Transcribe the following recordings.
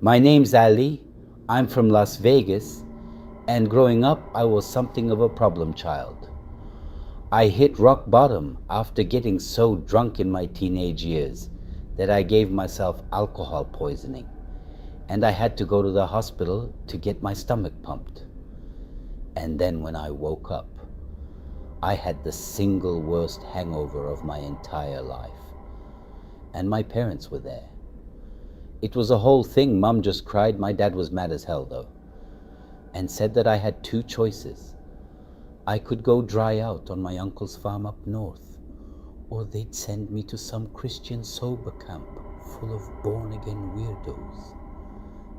My name's Ali. I'm from Las Vegas, and growing up, I was something of a problem child. I hit rock bottom after getting so drunk in my teenage years that I gave myself alcohol poisoning, and I had to go to the hospital to get my stomach pumped. And then when I woke up, I had the single worst hangover of my entire life. And my parents were there. It was a whole thing. Mom just cried. My dad was mad as hell, though, and said that I had two choices. I could go dry out on my uncle's farm up north, or they'd send me to some Christian sober camp full of born-again weirdos.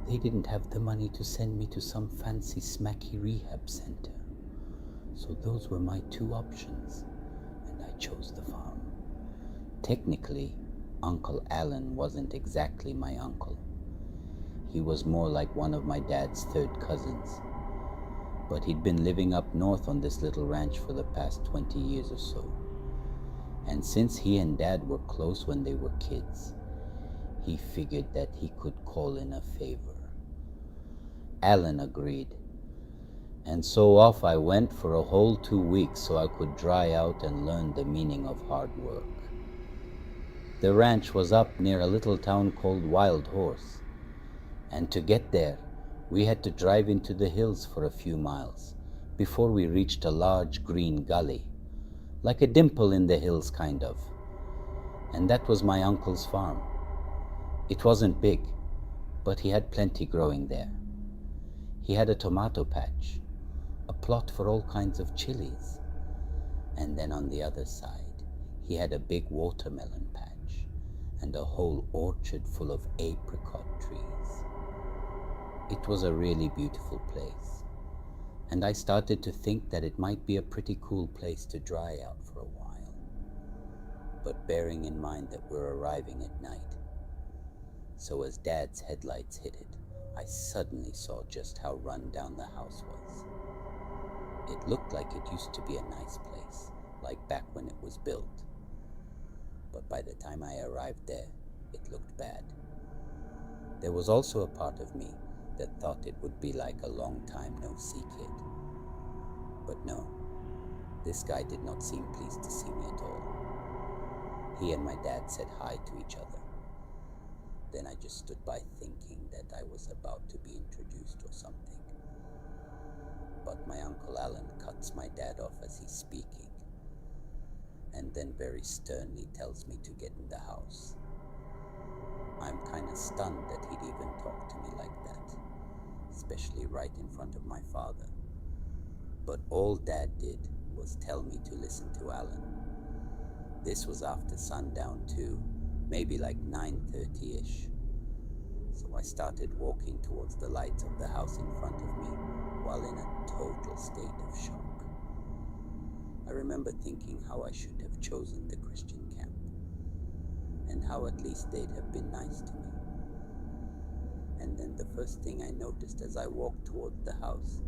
They didn't have the money to send me to some fancy smacky rehab center. So those were my two options, and I chose the farm. Technically, Uncle Alan wasn't exactly my uncle. He was more like one of my dad's third cousins. But he'd been living up north on this little ranch for the past 20 years or so. And since he and Dad were close when they were kids, he figured that he could call in a favor. Alan agreed. And so off I went for a whole 2 weeks so I could dry out and learn the meaning of hard work. The ranch was up near a little town called Wild Horse, and to get there, we had to drive into the hills for a few miles before we reached a large green gully, like a dimple in the hills kind of. And that was my uncle's farm. It wasn't big, but he had plenty growing there. He had a tomato patch, a plot for all kinds of chilies, and then on the other side, he had a big watermelon patch and a whole orchard full of apricot trees. It was a really beautiful place, and I started to think that it might be a pretty cool place to dry out for a while. But bearing in mind that we're arriving at night, so as Dad's headlights hit it, I suddenly saw just how run down the house was. It looked like it used to be a nice place, like back when it was built. But by the time I arrived there, it looked bad. There was also a part of me that thought it would be like a long time no-see kid. But no, this guy did not seem pleased to see me at all. He and my dad said hi to each other. Then I just stood by thinking that I was about to be introduced or something. But my Uncle Alan cuts my dad off as he's speaking, and then very sternly tells me to get in the house. I'm kind of stunned that he'd even talk to me like that, especially right in front of my father. But all Dad did was tell me to listen to Alan. This was after sundown too, maybe like 9:30ish. So I started walking towards the lights of the house in front of me while in a total state of shock. I remember thinking how I should have chosen the Christian camp, and how at least they'd have been nice to me. And then the first thing I noticed as I walked toward the house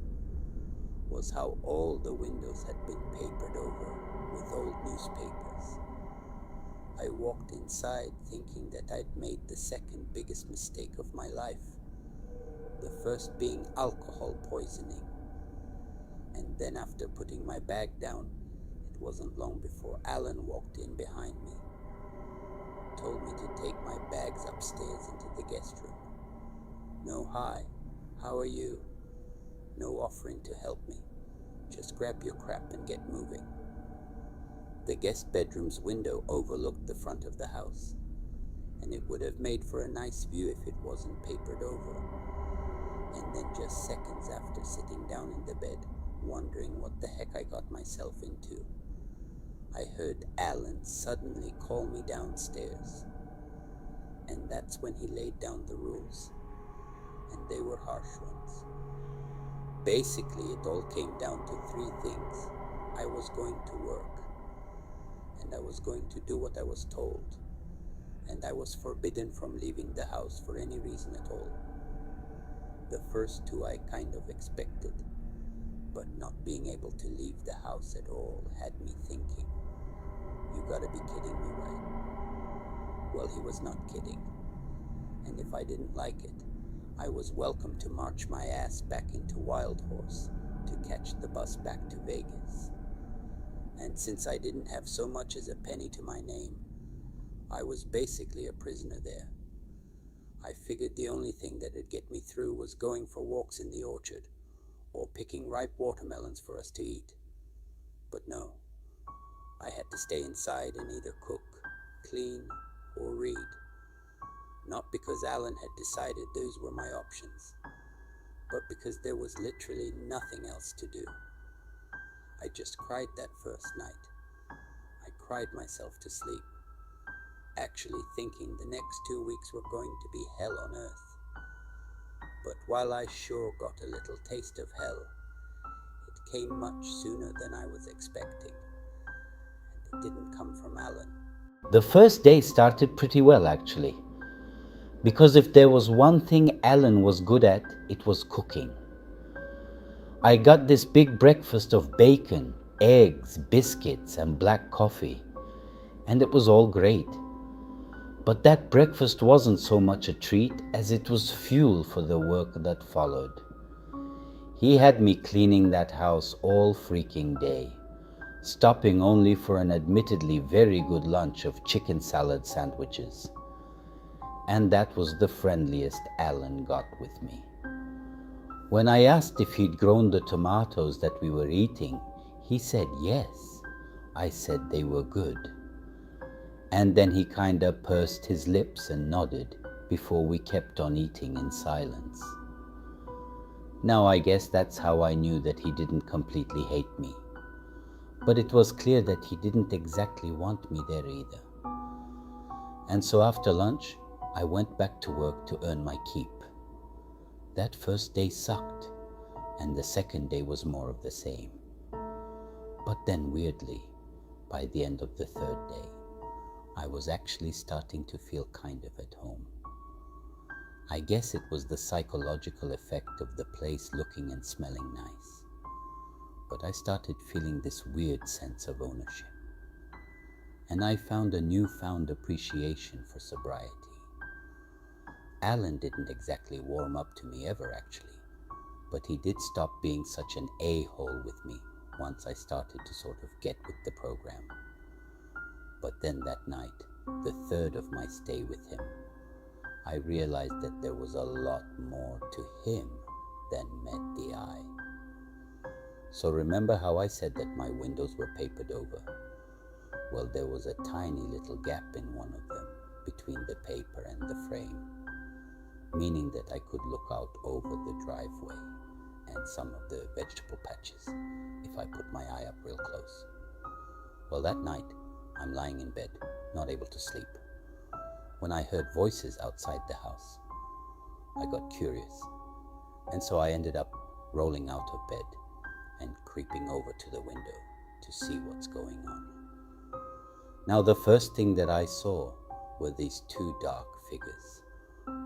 was how all the windows had been papered over with old newspapers. I walked inside thinking that I'd made the second biggest mistake of my life, the first being alcohol poisoning. And then after putting my bag down, it wasn't long before Alan walked in behind me, told me to take my bags upstairs into the guest room. No hi, how are you? No offering to help me. Just grab your crap and get moving. The guest bedroom's window overlooked the front of the house, and it would have made for a nice view if it wasn't papered over. And then just seconds after sitting down in the bed, wondering what the heck I got myself into, I heard Alan suddenly call me downstairs. And that's when he laid down the rules, and they were harsh ones. Basically, it all came down to three things. I was going to work, and I was going to do what I was told, and I was forbidden from leaving the house for any reason at all. The first two I kind of expected, but not being able to leave the house at all had me thinking, you gotta be kidding me, right? Well, he was not kidding, and if I didn't like it, I was welcome to march my ass back into Wild Horse to catch the bus back to Vegas. And since I didn't have so much as a penny to my name, I was basically a prisoner there. I figured the only thing that'd get me through was going for walks in the orchard, or picking ripe watermelons for us to eat. But no, I had to stay inside and either cook, clean, or read. Not because Alan had decided those were my options, but because there was literally nothing else to do. I just cried that first night. I cried myself to sleep, actually thinking the next 2 weeks were going to be hell on earth. But while I sure got a little taste of hell, it came much sooner than I was expecting, and it didn't come from Alan. The first day started pretty well, actually. Because if there was one thing Alan was good at, it was cooking. I got this big breakfast of bacon, eggs, biscuits, and black coffee, and it was all great. But that breakfast wasn't so much a treat as it was fuel for the work that followed. He had me cleaning that house all freaking day, stopping only for an admittedly very good lunch of chicken salad sandwiches. And that was the friendliest Alan got with me. When I asked if he'd grown the tomatoes that we were eating, he said yes. I said they were good. And then he kinda pursed his lips and nodded before we kept on eating in silence. Now I guess that's how I knew that he didn't completely hate me. But it was clear that he didn't exactly want me there either. And so after lunch, I went back to work to earn my keep. That first day sucked, and the second day was more of the same. But then weirdly, by the end of the third day, I was actually starting to feel kind of at home. I guess it was the psychological effect of the place looking and smelling nice. But I started feeling this weird sense of ownership. And I found a newfound appreciation for sobriety. Alan didn't exactly warm up to me ever, actually, but he did stop being such an a-hole with me once I started to sort of get with the program. But then that night, the third of my stay with him, I realized that there was a lot more to him than met the eye. So remember how I said that my windows were papered over? Well, there was a tiny little gap in one of them between the paper and the frame, meaning that I could look out over the driveway and some of the vegetable patches if I put my eye up real close. Well, that night, I'm lying in bed, not able to sleep, when I heard voices outside the house. I got curious, and so I ended up rolling out of bed and creeping over to the window to see what's going on. Now, the first thing that I saw were these two dark figures,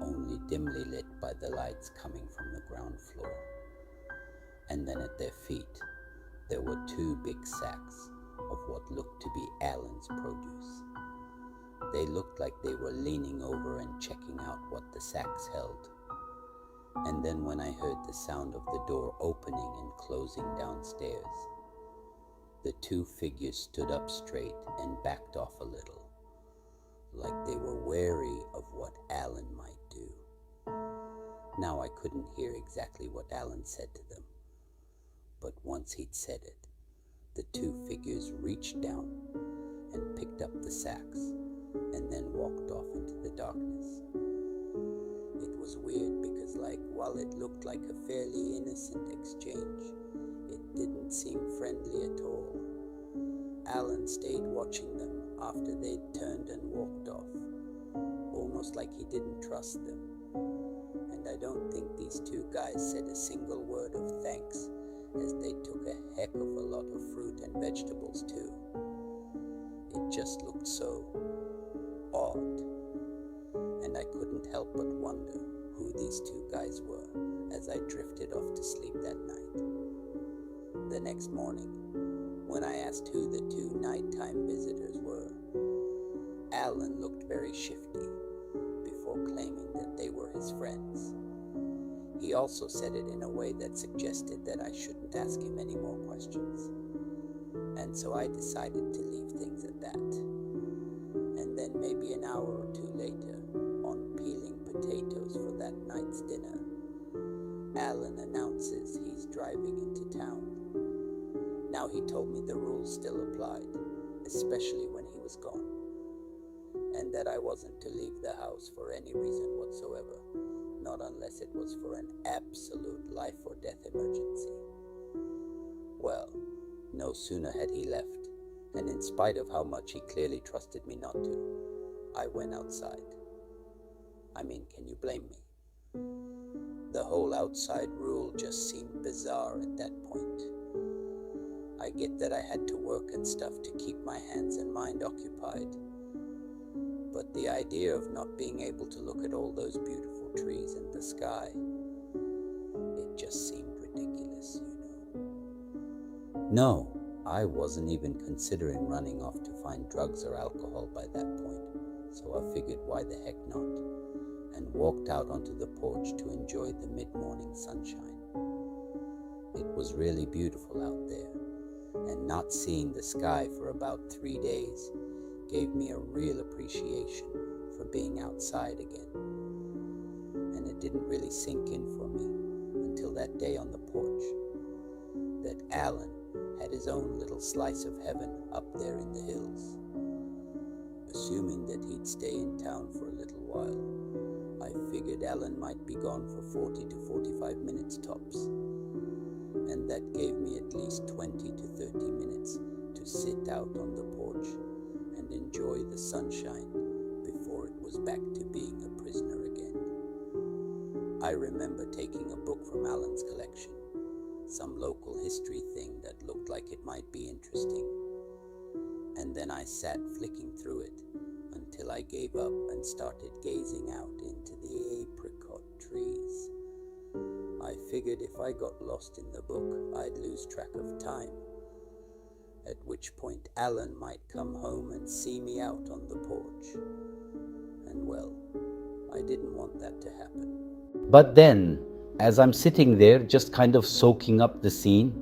only dimly lit by the lights coming from the ground floor. And then at their feet, there were two big sacks of what looked to be Alan's produce. They looked like they were leaning over and checking out what the sacks held. And then when I heard the sound of the door opening and closing downstairs, the two figures stood up straight and backed off a little, like they were wary of what Alan might do. Now I couldn't hear exactly what Alan said to them, but once he'd said it, the two figures reached down and picked up the sacks and then walked off into the darkness. It was weird because, while it looked like a fairly innocent exchange, it didn't seem friendly at all. Alan stayed watching them after they'd turned and walked off, almost like he didn't trust them. And I don't think these two guys said a single word of thanks, as they took a heck of a lot of fruit and vegetables too. It just looked so odd, and I couldn't help but wonder who these two guys were as I drifted off to sleep that night. The next morning, when I asked who the two nighttime visitors were, Alan looked very shifty before claiming that they were his friends. He also said it in a way that suggested that I shouldn't ask him any more questions. And so I decided to leave things at that. And then maybe an hour or two later, on peeling potatoes for that night's dinner, Alan announces he's driving into town. Now he told me the rules still applied, especially when he was gone, and that I wasn't to leave the house for any reason whatsoever, not unless it was for an absolute life or death emergency. Well, no sooner had he left, and in spite of how much he clearly trusted me not to, I went outside. I mean, can you blame me? The whole outside rule just seemed bizarre at that point. I get that I had to work and stuff to keep my hands and mind occupied, but the idea of not being able to look at all those beautiful trees and the sky, it just seemed ridiculous, you know. No, I wasn't even considering running off to find drugs or alcohol by that point, so I figured why the heck not, and walked out onto the porch to enjoy the mid-morning sunshine. It was really beautiful out there, and not seeing the sky for about 3 days gave me a real appreciation for being outside again. And it didn't really sink in for me until that day on the porch, that Alan had his own little slice of heaven up there in the hills. Assuming that he'd stay in town for a little while, I figured Alan might be gone for 40 to 45 minutes tops, and that gave me at least 20 to 30 minutes to sit out on the porch and enjoy the sunshine before it was back to being a prisoner again. I remember taking a book from Alan's collection, some local history thing that looked like it might be interesting, and then I sat flicking through it until I gave up and started gazing out into the apricot trees. I figured if I got lost in the book, I'd lose track of time, at which point Alan might come home and see me out on the porch. And well, I didn't want that to happen. But then, as I'm sitting there just kind of soaking up the scene,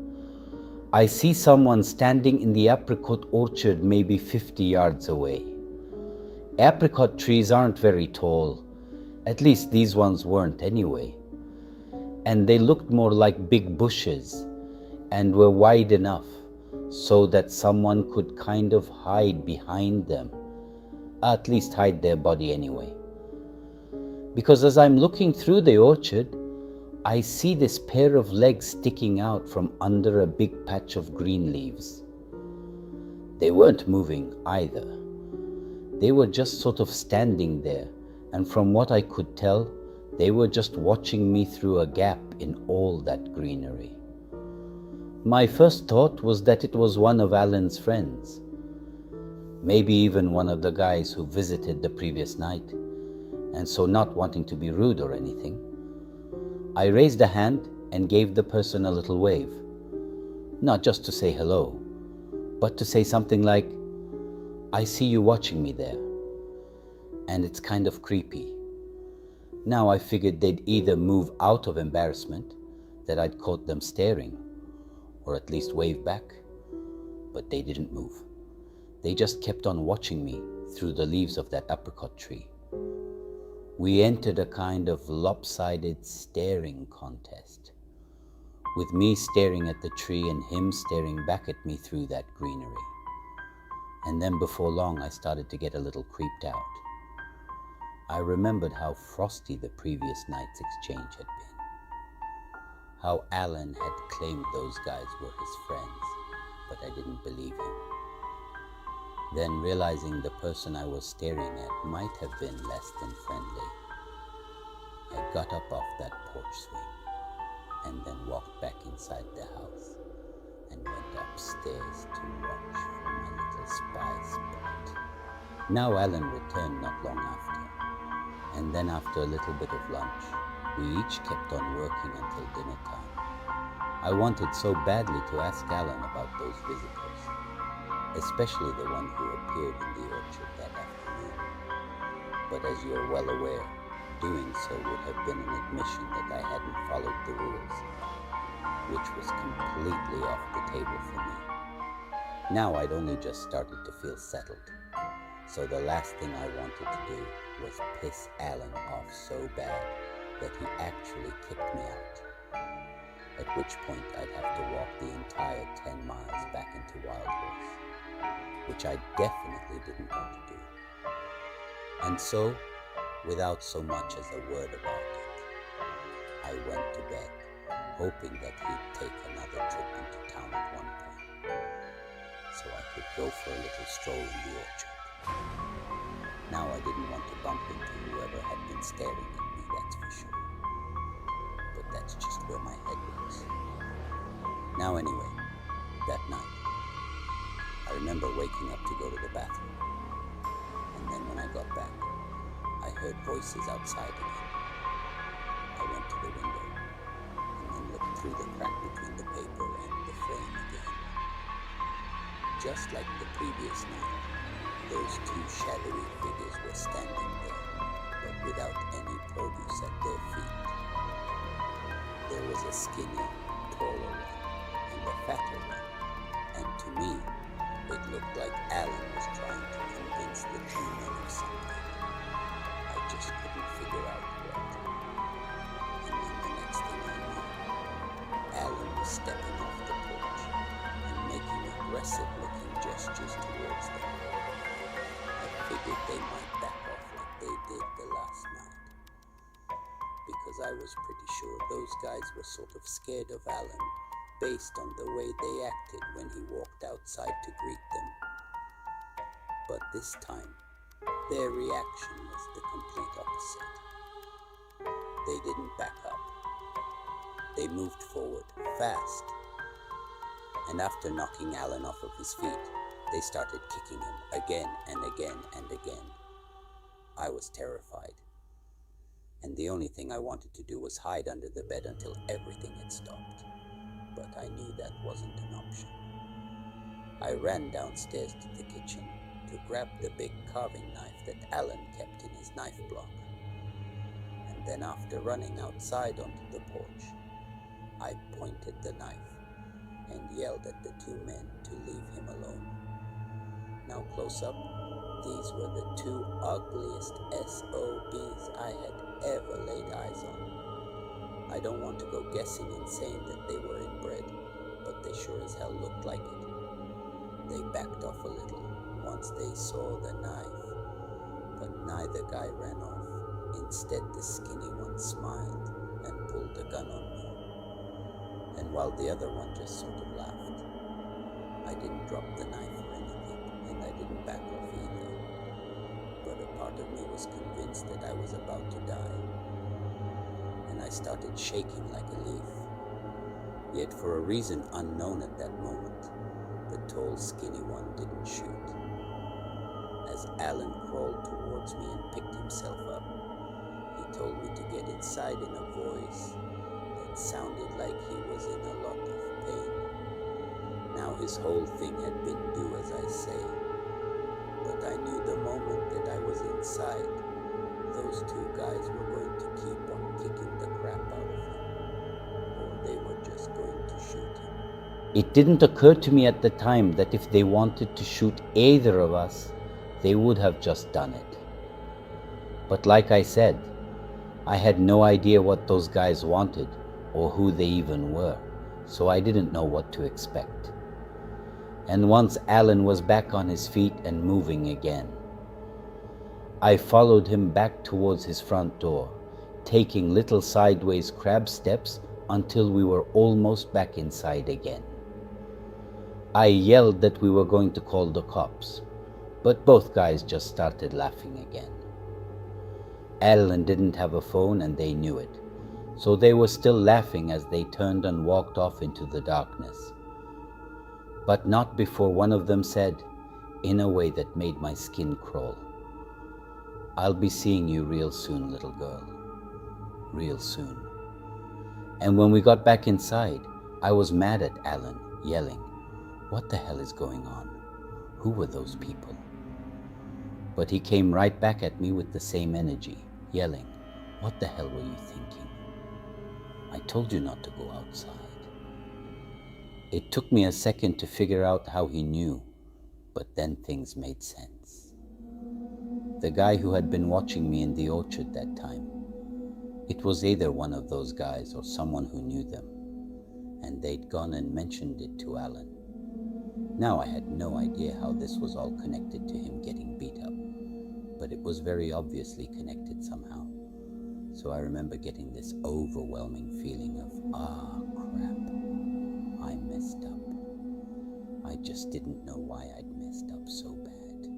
I see someone standing in the apricot orchard maybe 50 yards away. Apricot trees aren't very tall, at least these ones weren't anyway. And they looked more like big bushes and were wide enough so that someone could kind of hide behind them, at least hide their body anyway. Because as I'm looking through the orchard, I see this pair of legs sticking out from under a big patch of green leaves. They weren't moving either. They were just sort of standing there, and from what I could tell, they were just watching me through a gap in all that greenery. My first thought was that it was one of Alan's friends, maybe even one of the guys who visited the previous night, and so not wanting to be rude or anything, I raised a hand and gave the person a little wave, not just to say hello, but to say something like, "I see you watching me there, and it's kind of creepy." Now I figured they'd either move out of embarrassment that I'd caught them staring, or at least wave back, but they didn't move. They just kept on watching me through the leaves of that apricot tree. We entered a kind of lopsided staring contest, with me staring at the tree and him staring back at me through that greenery. And then before long I started to get a little creeped out. I remembered how frosty the previous night's exchange had been, how Alan had claimed those guys were his friends, but I didn't believe him. Then, realizing the person I was staring at might have been less than friendly, I got up off that porch swing and then walked back inside the house and went upstairs to watch for my little spy spot. Now Alan returned not long after, and then after a little bit of lunch, we each kept on working until dinner time. I wanted so badly to ask Alan about those visitors, especially the one who appeared in the orchard that afternoon. But as you're well aware, doing so would have been an admission that I hadn't followed the rules, which was completely off the table for me. Now I'd only just started to feel settled, so the last thing I wanted to do was piss Alan off so bad that he actually kicked me out, at which point I'd have to walk the entire 10 miles back into Wild Horse, which I definitely didn't want to do. And so, without so much as a word about it, I went to bed, hoping that he'd take another trip into town at one point, so I could go for a little stroll in the orchard. Now I didn't want to bump into whoever had been staring at me, that's for sure. But that's just where my head was. Now anyway, that night, I remember waking up to go to the bathroom. And then when I got back, I heard voices outside again. I went to the window and then looked through the crack between the paper and the frame again. Just like the previous night, those two shadowy figures were standing there, but without any produce at their feet. There was a skinny, taller one and a fatter one, and to me, it looked like Alan was trying to convince the two men of something. I just couldn't figure out what. And then the next thing I knew, Alan was stepping off the porch and making aggressive-looking gestures towards them. I figured they might back off like they did the last night, because I was pretty sure those guys were sort of scared of Alan based on the way they acted when he walked outside to greet them. But this time, their reaction was the complete opposite. They didn't back up. They moved forward, fast. And after knocking Alan off of his feet, they started kicking him again and again and again. I was terrified. And the only thing I wanted to do was hide under the bed until everything had stopped. But I knew that wasn't an option. I ran downstairs to the kitchen to grab the big carving knife that Alan kept in his knife block. And then after running outside onto the porch, I pointed the knife and yelled at the two men to leave him alone. Now close up, these were the two ugliest SOBs I had ever laid eyes on. I don't want to go guessing and saying that they were inbred, but they sure as hell looked like it. They backed off a little once they saw the knife, but neither guy ran off. Instead, the skinny one smiled and pulled a gun on me. And while the other one just sort of laughed, I didn't drop the knife or anything, and I didn't back off either. But a part of me was convinced that I was about to die. And I started shaking like a leaf. Yet for a reason unknown at that moment, the tall skinny one didn't shoot. As Alan crawled towards me and picked himself up, he told me to get inside in a voice that sounded like he was in a lot of pain. Now his whole thing had been do as I say, but I knew the moment that I was inside, those two guys were going to keep on kicking the crap out of him, or they were just going to shoot him. It didn't occur to me at the time that if they wanted to shoot either of us, they would have just done it. But like I said, I had no idea what those guys wanted or who they even were, so I didn't know what to expect. And once Alan was back on his feet and moving again, I followed him back towards his front door, taking little sideways crab steps until we were almost back inside again. I yelled that we were going to call the cops, but both guys just started laughing again. Alan didn't have a phone and they knew it, so they were still laughing as they turned and walked off into the darkness. But not before one of them said, in a way that made my skin crawl, "I'll be seeing you real soon, little girl. Real soon." And when we got back inside, I was mad at Alan, yelling, "What the hell is going on? Who were those people?" But he came right back at me with the same energy, yelling, "What the hell were you thinking?" I told you not to go outside. It took me a second to figure out how he knew, but then things made sense. The guy who had been watching me in the orchard that time, it was either one of those guys or someone who knew them, and they'd gone and mentioned it to Alan. Now I had no idea how this was all connected to him getting beat up, but it was very obviously connected somehow. So I remember getting this overwhelming feeling of, crap, I messed up. I just didn't know why I'd messed up so bad.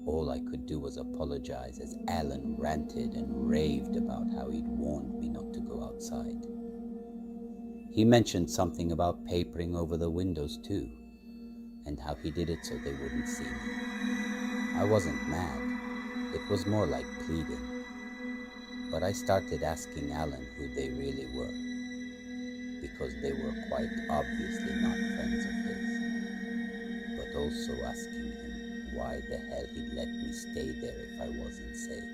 All I could do was apologize as Alan ranted and raved about how he'd warned me not to go outside. He mentioned something about papering over the windows too, and how he did it so they wouldn't see me. I wasn't mad, it was more like pleading. But I started asking Alan who they really were, because they were quite obviously not friends of his, but also asking him why the hell he'd let me stay there if I wasn't safe.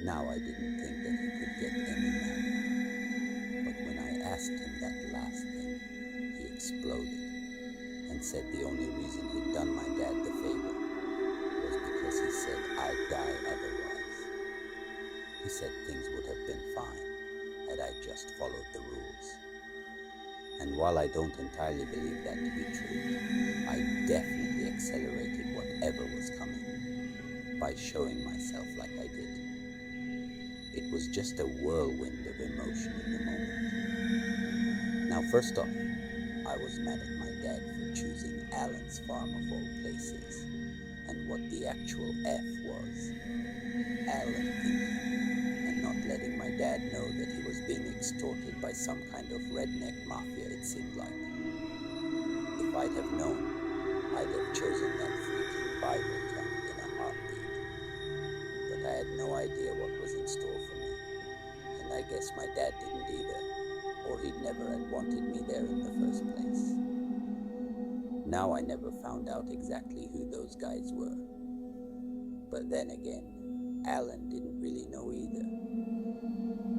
Now I didn't think that he could get any madder, but when I asked him that last thing, he exploded and said the only reason he'd done my dad the favor was because he said I'd die otherwise. He said things would have been fine had I just followed the rules. And while I don't entirely believe that to be true, I definitely accelerated whatever was coming by showing myself like I did. It was just a whirlwind of emotion in the moment. Now, first off, I was mad at my dad for choosing Alan's farm of all places, and what the actual F was. Alan thinking, and not letting my dad know that he was being extorted by some kind of redneck mafia, it seemed like. If I'd have known, I'd have chosen that freaking Bible camp in a heartbeat. But I had no idea what was in store for me, and I guess my dad didn't either, or he'd never had wanted me there in the first place. Now I never found out exactly who those guys were. But then again, Alan didn't really know either.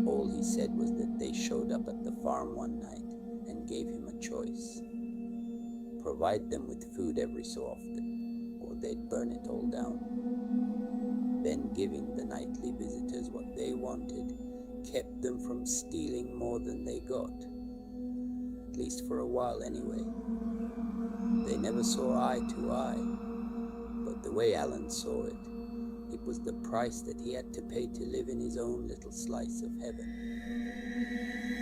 All he said was that they showed up at the farm one night and gave him a choice. Provide them with food every so often, or they'd burn it all down. Then giving the nightly visitors what they wanted kept them from stealing more than they got. At least for a while anyway. They never saw eye to eye, but the way Alan saw it, it was the price that he had to pay to live in his own little slice of heaven,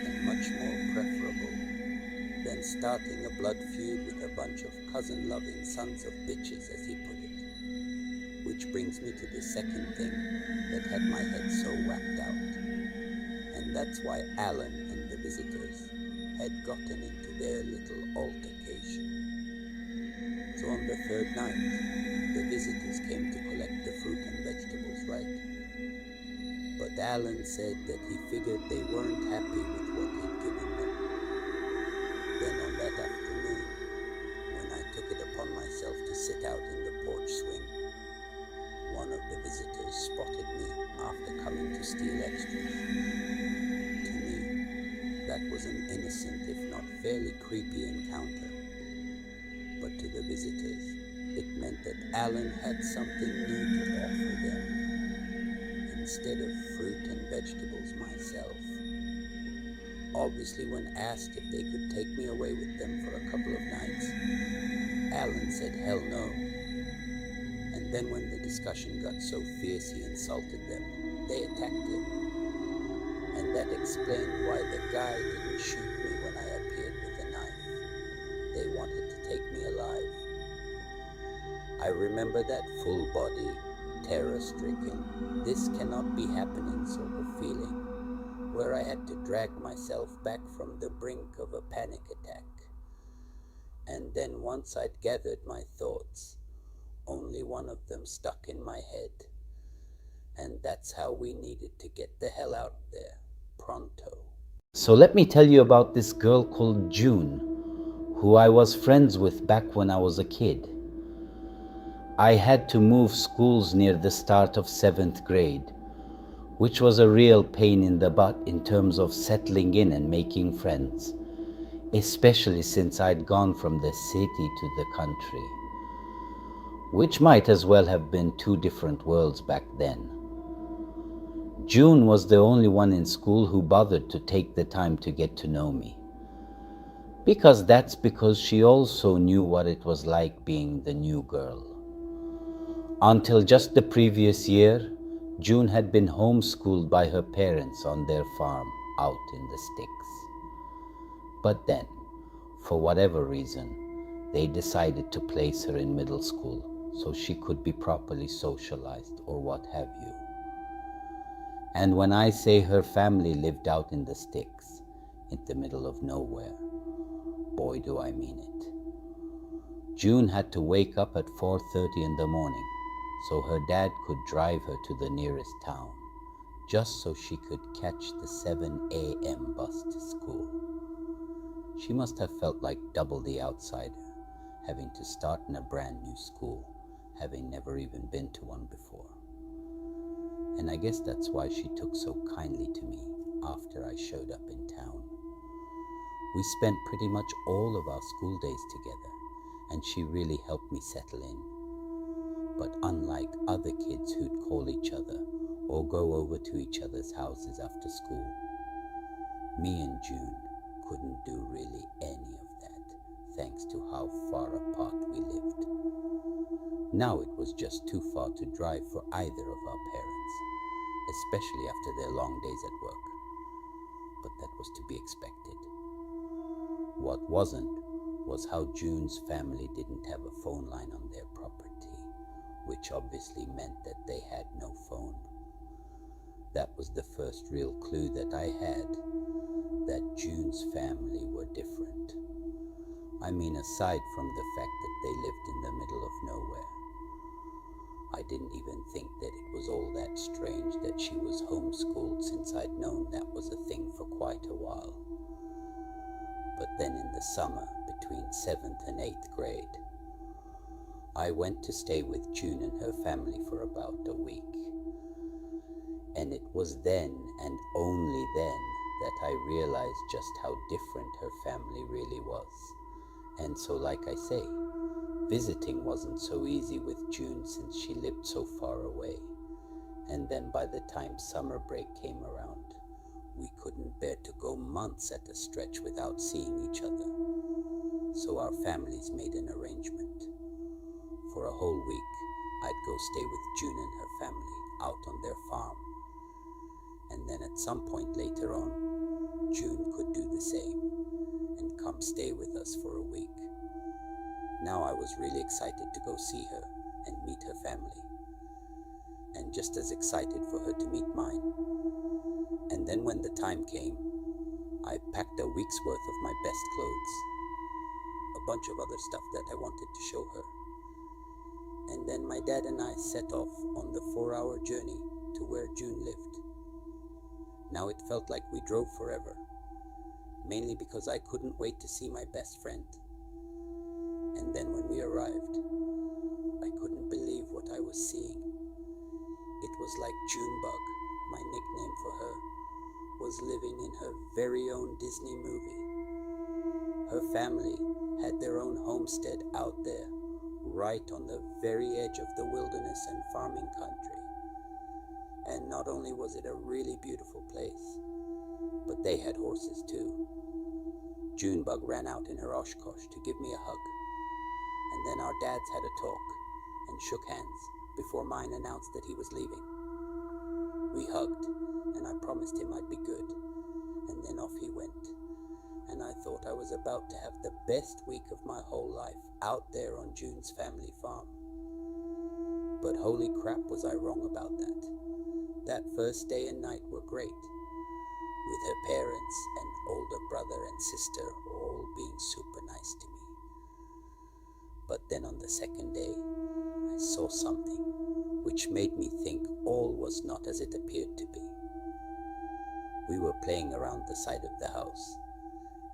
and much more preferable than starting a blood feud with a bunch of cousin-loving sons of bitches, as he put it. Which brings me to the second thing that had my head so whacked out, and that's why Alan and the visitors had gotten into their little altercation. So on the third night, the visitors came to collect the fruit and vegetables, right? But Alan said that he figured they weren't happy with what he'd given them. Then on that afternoon, when I took it upon myself to sit out in the porch swing, one of the visitors spotted me after coming to steal extras. To me, that was an innocent, if not fairly creepy encounter. But to the visitors, it meant that Alan had something new to offer them, instead of fruit and vegetables myself. Obviously, when asked if they could take me away with them for a couple of nights, Alan said hell no. And then when the discussion got so fierce he insulted them, they attacked him. And that explained why the guy didn't shoot me when I appeared with a knife. They wanted to take me alive. I remember that full body, terror-stricken, this cannot be happening sort of feeling, where I had to drag myself back from the brink of a panic attack. And then once I'd gathered my thoughts, only one of them stuck in my head. And that's how we needed to get the hell out there, pronto. So let me tell you about this girl called June, who I was friends with back when I was a kid. I had to move schools near the start of 7th grade, which was a real pain in the butt in terms of settling in and making friends, especially since I'd gone from the city to the country, which might as well have been two different worlds back then. June was the only one in school who bothered to take the time to get to know me. Because she also knew what it was like being the new girl. Until just the previous year, June had been homeschooled by her parents on their farm out in the sticks. But then, for whatever reason, they decided to place her in middle school so she could be properly socialized or what have you. And when I say her family lived out in the sticks, in the middle of nowhere, boy do I mean it. June had to wake up at 4:30 in the morning so her dad could drive her to the nearest town, just so she could catch the 7 a.m. bus to school. She must have felt like double the outsider, having to start in a brand new school, having never even been to one before. And I guess that's why she took so kindly to me after I showed up in town. We spent pretty much all of our school days together, and she really helped me settle in. But unlike other kids who'd call each other or go over to each other's houses after school, me and June couldn't do really any of that, thanks to how far apart we lived. Now it was just too far to drive for either of our parents, especially after their long days at work. But that was to be expected. What wasn't was how June's family didn't have a phone line on their property, which obviously meant that they had no phone. That was the first real clue that I had that June's family were different. I mean, aside from the fact that they lived in the middle of nowhere. I didn't even think that it was all that strange that she was homeschooled, since I'd known that was a thing for quite a while. But then in the summer between 7th and 8th grade, I went to stay with June and her family for about a week. And it was then and only then that I realized just how different her family really was. And so, like I say, visiting wasn't so easy with June since she lived so far away. And then by the time summer break came around, we couldn't bear to go months at a stretch without seeing each other. So our families made an arrangement. For a whole week, I'd go stay with June and her family out on their farm. And then at some point later on, June could do the same and come stay with us for a week. Now I was really excited to go see her and meet her family, and just as excited for her to meet mine. And then when the time came, I packed a week's worth of my best clothes, a bunch of other stuff that I wanted to show her. And then my dad and I set off on the 4-hour journey to where June lived. Now it felt like we drove forever, mainly because I couldn't wait to see my best friend. And then when we arrived, I couldn't believe what I was seeing. It was like Junebug, my nickname for her, was living in her very own Disney movie. Her family had their own homestead out there, right on the very edge of the wilderness and farming country. And not only was it a really beautiful place, but they had horses too. Junebug ran out in her Oshkosh to give me a hug, and then our dads had a talk and shook hands before mine announced that he was leaving. We hugged, and I promised him I'd be good, and then off he went. And I thought I was about to have the best week of my whole life out there on June's family farm. But holy crap, was I wrong about that. That first day and night were great, with her parents and older brother and sister all being super nice to me. But then on the second day, I saw something which made me think all was not as it appeared to be. We were playing around the side of the house,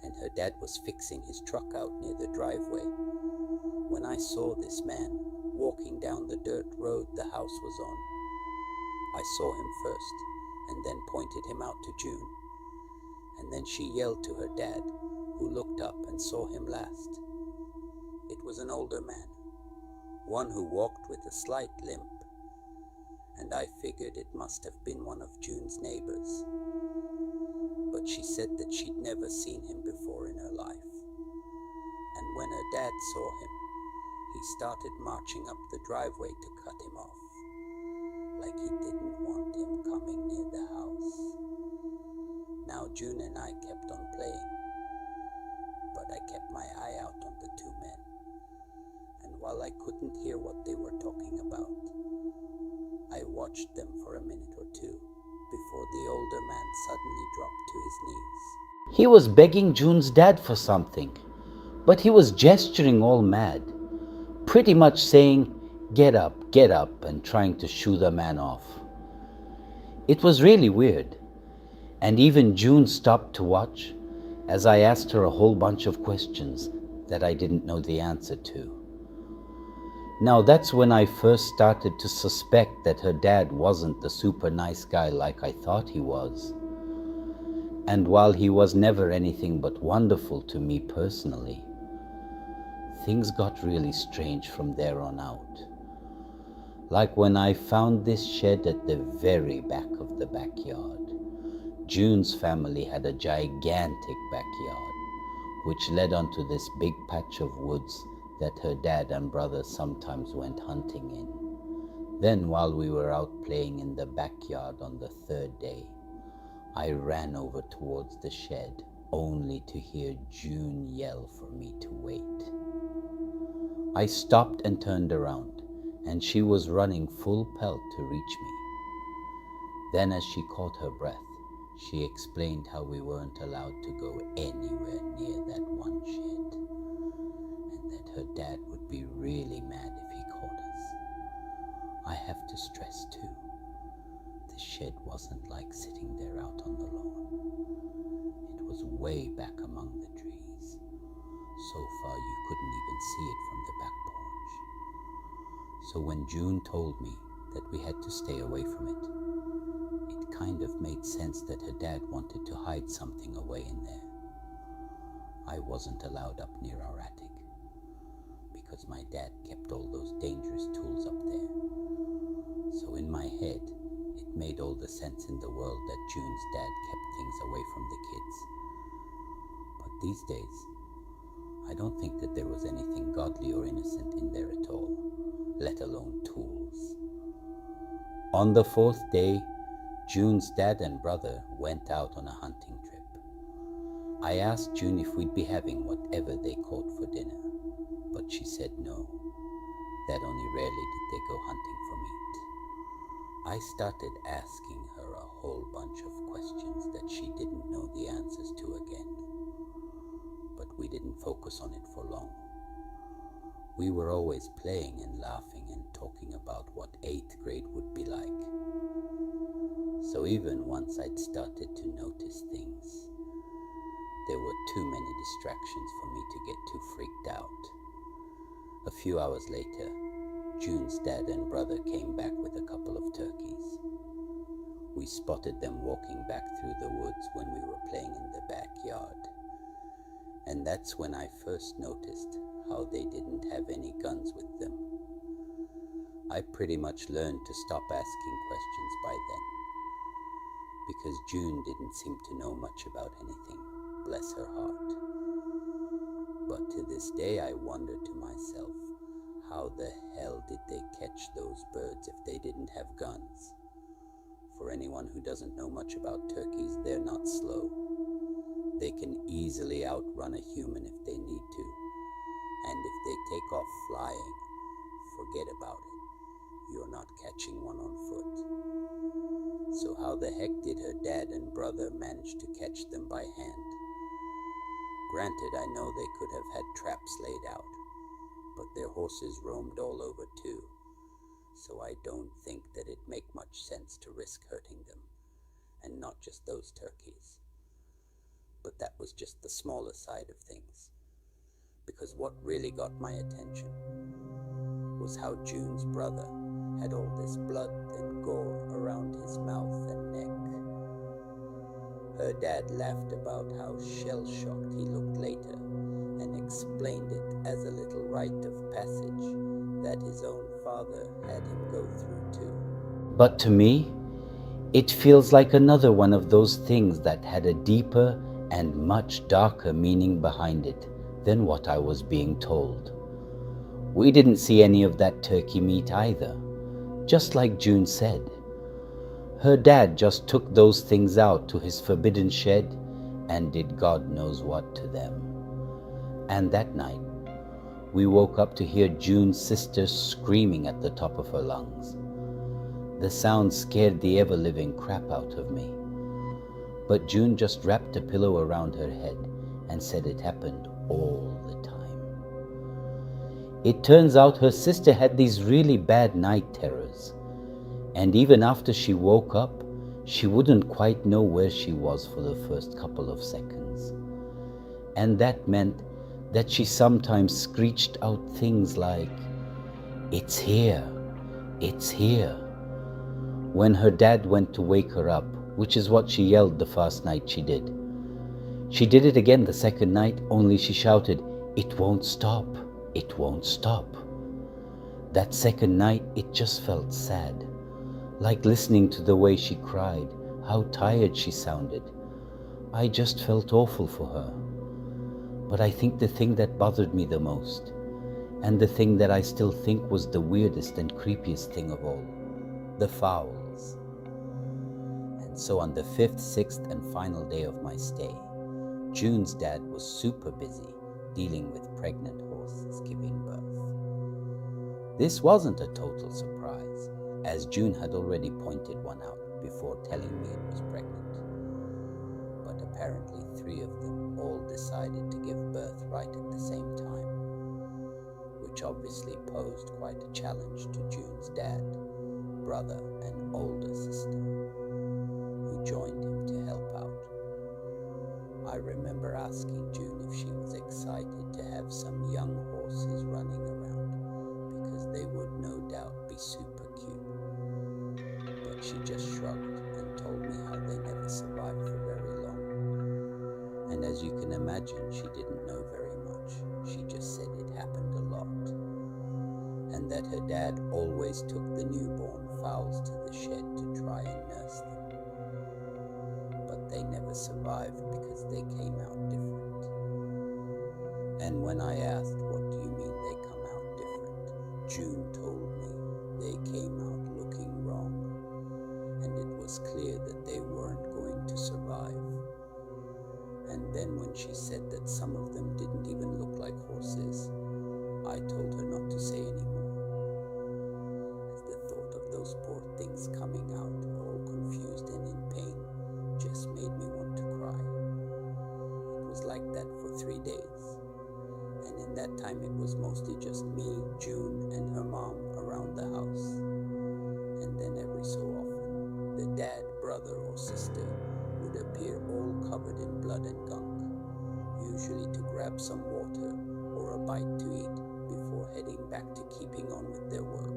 and her dad was fixing his truck out near the driveway, when I saw this man walking down the dirt road the house was on. I saw him first, and then pointed him out to June. And then she yelled to her dad, who looked up and saw him last. It was an older man, one who walked with a slight limp, and I figured it must have been one of June's neighbors. But she said that she'd never seen him before in her life. And when her dad saw him, he started marching up the driveway to cut him off, like he didn't want him coming near the house. Now June and I kept on playing, but I kept my eye out on the two men. And while I couldn't hear what they were talking about, I watched them for a minute or two before the older man suddenly dropped to his knees. He was begging June's dad for something, but he was gesturing all mad, pretty much saying, get up, and trying to shoo the man off. It was really weird, and even June stopped to watch as I asked her a whole bunch of questions that I didn't know the answer to. Now that's when I first started to suspect that her dad wasn't the super nice guy like I thought he was. And while he was never anything but wonderful to me personally, things got really strange from there on out. Like when I found this shed at the very back of the backyard. June's family had a gigantic backyard, which led onto this big patch of woods that her dad and brother sometimes went hunting in. Then while we were out playing in the backyard on the third day, I ran over towards the shed, only to hear June yell for me to wait. I stopped and turned around, and she was running full pelt to reach me. Then as she caught her breath, she explained how we weren't allowed to go anywhere near that one shed, and that her dad would be really mad if he caught us. I have to stress too, the shed wasn't like sitting there out on the lawn. It was way back among the trees, so far you couldn't even see it from the back porch. So when June told me that we had to stay away from it, it kind of made sense that her dad wanted to hide something away in there. I wasn't allowed up near our attic, because my dad kept all those dangerous tools up there. So in my head, it made all the sense in the world that June's dad kept things away from the kids. But these days, I don't think that there was anything godly or innocent in there at all, let alone tools. On the fourth day, June's dad and brother went out on a hunting trip. I asked June if we'd be having whatever they caught for dinner, but she said no, that only rarely did they go hunting for meat. I started asking her a whole bunch of questions that she didn't know the answers to again, but we didn't focus on it for long. We were always playing and laughing and talking about what 8th grade would be like. So even once I'd started to notice things, there were too many distractions for me to get too freaked out. A few hours later, June's dad and brother came back with a couple of turkeys. We spotted them walking back through the woods when we were playing in the backyard. And that's when I first noticed how they didn't have any guns with them. I pretty much learned to stop asking questions by then, because June didn't seem to know much about anything, bless her heart. But to this day I wonder to myself, how the hell did they catch those birds if they didn't have guns? For anyone who doesn't know much about turkeys, they're not slow. They can easily outrun a human if they need to, and if they take off flying, forget about it. You're not catching one on foot. So how the heck did her dad and brother manage to catch them by hand? Granted, I know they could have had traps laid out, but their horses roamed all over too, so I don't think that it'd make much sense to risk hurting them, and not just those turkeys. But that was just the smaller side of things, because what really got my attention was how June's brother had all this blood and gore around his mouth and neck. Her dad laughed about how shell-shocked he looked later and explained it as a little rite of passage that his own father had him go through too. But to me, it feels like another one of those things that had a deeper and much darker meaning behind it than what I was being told. We didn't see any of that turkey meat either, just like June said. Her dad just took those things out to his forbidden shed and did God knows what to them. And that night, we woke up to hear June's sister screaming at the top of her lungs. The sound scared the ever-living crap out of me. But June just wrapped a pillow around her head and said it happened all the time. It turns out her sister had these really bad night terrors. And even after she woke up, she wouldn't quite know where she was for the first couple of seconds. And that meant that she sometimes screeched out things like, "It's here, it's here," when her dad went to wake her up, which is what she yelled the first night she did. She did it again the second night, only she shouted, "It won't stop, it won't stop." That second night, it just felt sad. Like listening to the way she cried, how tired she sounded. I just felt awful for her. But I think the thing that bothered me the most, and the thing that I still think was the weirdest and creepiest thing of all, the fowls. And so on the 5th, 6th, and final day of my stay, June's dad was super busy dealing with pregnant horses giving birth. This wasn't a total surprise, as June had already pointed one out before telling me it was pregnant. But apparently 3 of them all decided to give birth right at the same time, which obviously posed quite a challenge to June's dad, brother, and older sister, who joined him to help out. I remember asking June if she was excited to have some young horses running around, because they would no doubt be super cute. But she just shrugged and told me how they never survived for very long. And as you can imagine, she didn't know very much. She just said it happened a lot. And that her dad always took the newborn fowls to the shed to try and nurse them. But they never survived because they came out different. And when I asked, "What do you mean they come out different?" June told me they came out looking wrong, and it was clear that they weren't going to survive. And then when she said that some of them didn't even look like horses, I told her not to say anymore, as the thought of those poor things coming out all confused and in pain just made me want to cry. It was like that for 3 days, and in that time it was mostly just me, June, and her mom around the house. And then every so often, the dad, brother, or sister would appear all covered in blood and gunk, usually to grab some water or a bite to eat before heading back to keeping on with their work.